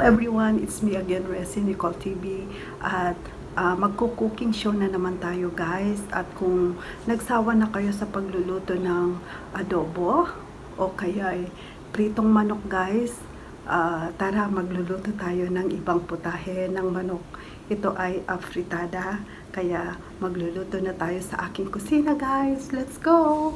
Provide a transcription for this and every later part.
everyone, it's me again, Resi Nicole TV, at magko-cooking show na naman tayo guys. At kung nagsawa na kayo sa pagluluto ng adobo o kaya pritong manok guys, tara magluluto tayo ng ibang putahe ng manok. Ito ay afritada, kaya magluluto na tayo sa aking kusina guys. Let's go!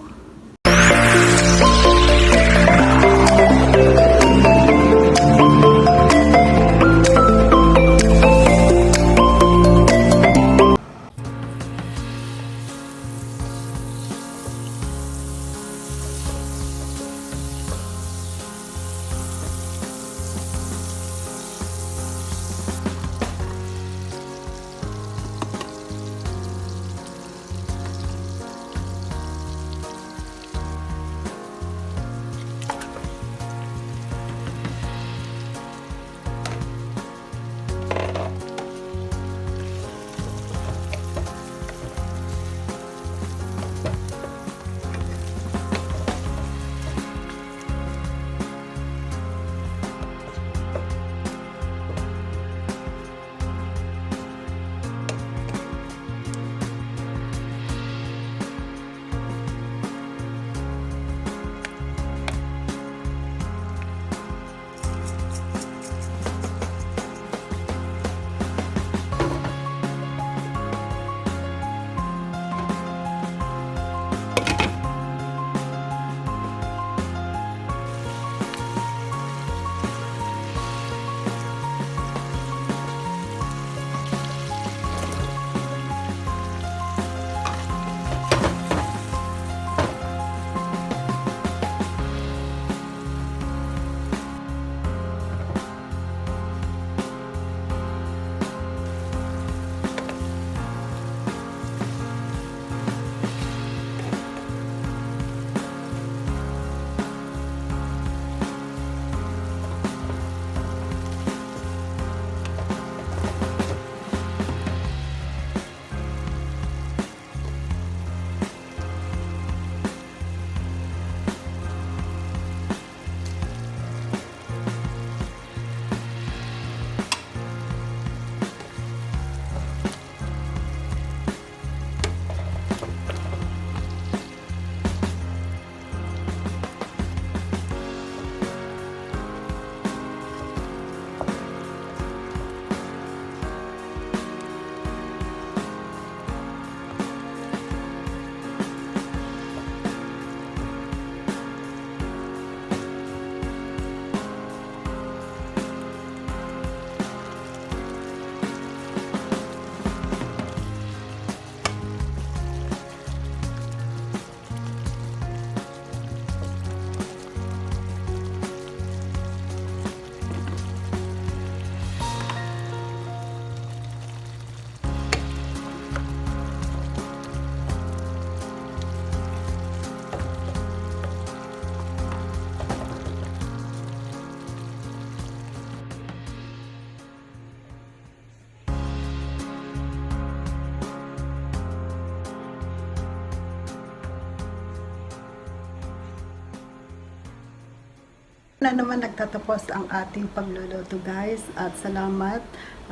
Na naman nagtatapos ang ating pagluluto guys, at salamat.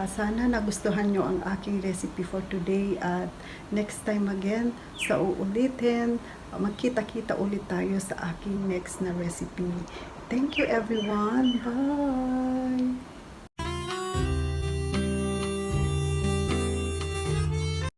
Sana nagustuhan nyo ang aking recipe for today, at next time again sa uulitin, magkita-kita ulit tayo sa aking next na recipe. Thank you everyone. Bye!